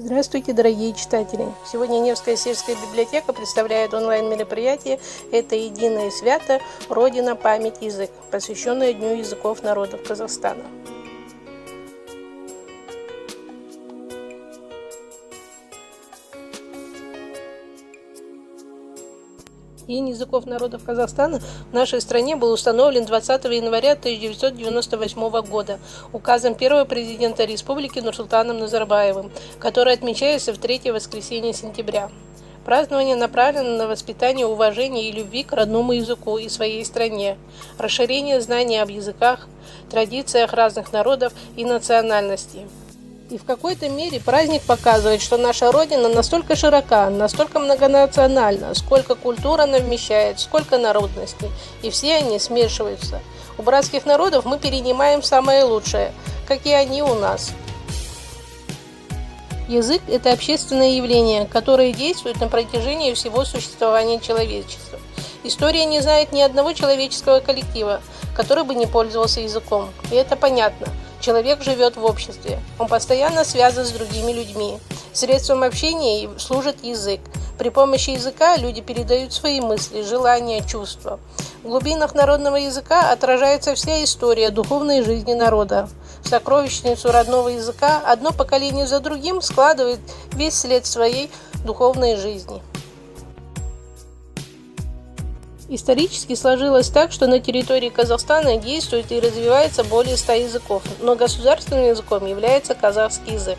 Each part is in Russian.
Здравствуйте, дорогие читатели! Сегодня Невская сельская библиотека представляет онлайн-мероприятие «Это единое свято. Родина, память, язык», посвященное Дню языков народов Казахстана. День языков народов Казахстана в нашей стране был установлен 20 января 1998 года указом первого президента республики Нурсултаном Назарбаевым, который отмечается в третье воскресенье сентября. Празднование направлено на воспитание уважения и любви к родному языку и своей стране, расширение знаний об языках, традициях разных народов и национальностей. И в какой-то мере праздник показывает, что наша Родина настолько широка, настолько многонациональна, сколько культур она вмещает, сколько народностей, и все они смешиваются. У братских народов мы перенимаем самое лучшее, как и они у нас. Язык – это общественное явление, которое действует на протяжении всего существования человечества. История не знает ни одного человеческого коллектива, который бы не пользовался языком, и это понятно. Человек живет в обществе, он постоянно связан с другими людьми. Средством общения служит язык. При помощи языка люди передают свои мысли, желания, чувства. В глубинах народного языка отражается вся история духовной жизни народа. В сокровищницу родного языка одно поколение за другим складывает весь след своей духовной жизни. Исторически сложилось так, что на территории Казахстана действует и развивается более 100 языков, но государственным языком является казахский язык.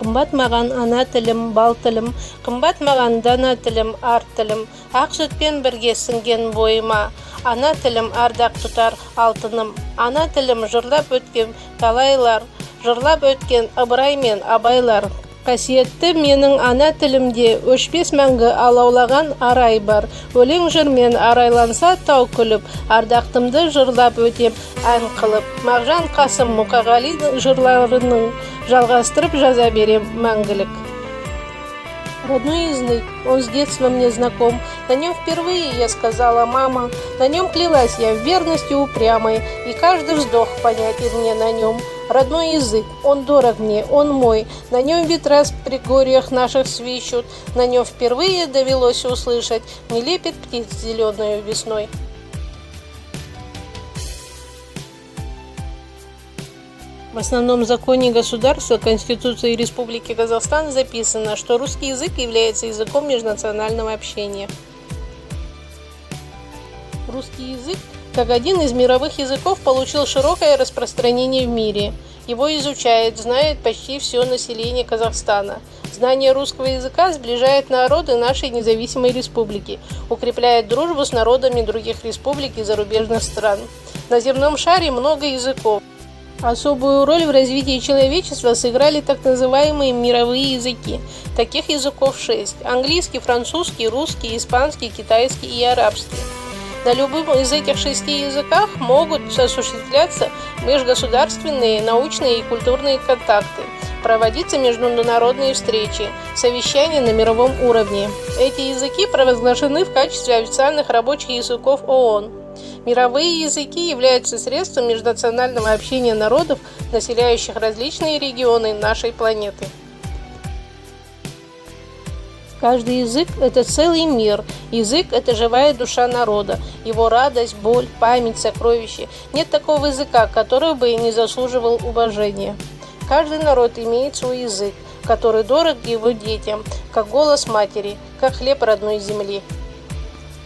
Қымбат маған ана тілім, бал тілім, қымбат маған дана тілім, ар тілім, ақ сүтпен бірге сіңген бойыма, ана тілім ардақ тұтар алтыным, ана тілім жырлап өткен талайлар, жырлап өткен ыбырай мен абайлар. Қасиетті менің ана тілімде өшпес мәңгі алаулаған арай бар. Өлең жырмен арайланса тау күліп, ардақтымды жырлап өтем ән қылып. Мағжан Қасым Мұқағали жырларының жалғастырып жаза берем мәңгілік. Родной язык, он с детства мне знаком. На нем впервые я сказала «мама», на нем клялась я в верности упрямой, и каждый вздох понятен мне на нем. Родной язык, он дорог мне, он мой, на нем ветра в предгорьях наших свищут, на нем впервые довелось услышать не лепет птиц зеленой весной. В основном законе государства Конституции Республики Казахстан записано, что русский язык является языком межнационального общения. Русский язык, как один из мировых языков, получил широкое распространение в мире. Его изучает, знает почти все население Казахстана. Знание русского языка сближает народы нашей независимой республики, укрепляет дружбу с народами других республик и зарубежных стран. На земном шаре много языков. Особую роль в развитии человечества сыграли так называемые мировые языки. Таких языков 6 – английский, французский, русский, испанский, китайский и арабский. На любом из этих 6 языках могут осуществляться межгосударственные, научные и культурные контакты, проводиться международные встречи, совещания на мировом уровне. Эти языки провозглашены в качестве официальных рабочих языков ООН. Мировые языки являются средством межнационального общения народов, населяющих различные регионы нашей планеты. Каждый язык – это целый мир. Язык – это живая душа народа, его радость, боль, память, сокровище. Нет такого языка, который бы не заслуживал уважения. Каждый народ имеет свой язык, который дорог его детям, как голос матери, как хлеб родной земли.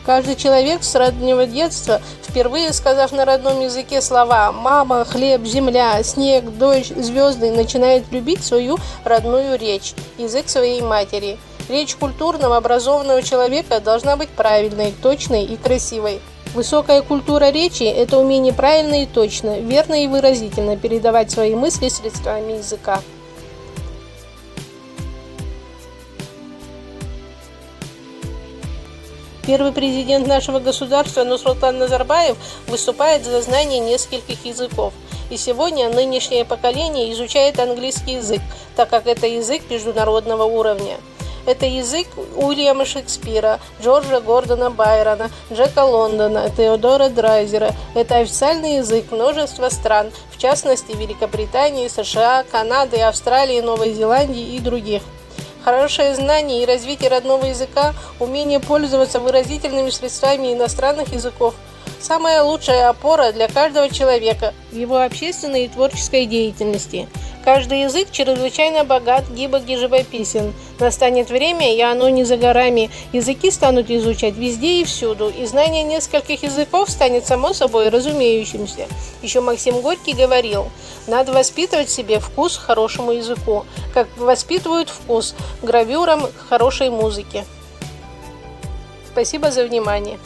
Каждый человек с раннего детства, впервые сказав на родном языке слова «мама», «хлеб», «земля», «снег», «дождь», «звезды», начинает любить свою родную речь, язык своей матери. Речь культурного, образованного человека должна быть правильной, точной и красивой. Высокая культура речи – это умение правильно и точно, верно и выразительно передавать свои мысли средствами языка. Первый президент нашего государства Нурсултан Назарбаев выступает за знание нескольких языков. И сегодня нынешнее поколение изучает английский язык, так как это язык международного уровня. Это язык Уильяма Шекспира, Джорджа Гордона Байрона, Джека Лондона, Теодора Драйзера. Это официальный язык множества стран, в в частности Великобритании, США, Канады, Австралии, Новой Зеландии и других. Хорошее знание и развитие родного языка, умение пользоваться выразительными средствами иностранных языков – самая лучшая опора для каждого человека в его общественной и творческой деятельности. Каждый язык чрезвычайно богат, гибок и живописен. Настанет время, и оно не за горами. Языки станут изучать везде и всюду, и знание нескольких языков станет само собой разумеющимся. Еще Максим Горький говорил: надо воспитывать в себе вкус к хорошему языку, как воспитывают вкус к гравюрам хорошей музыки. Спасибо за внимание.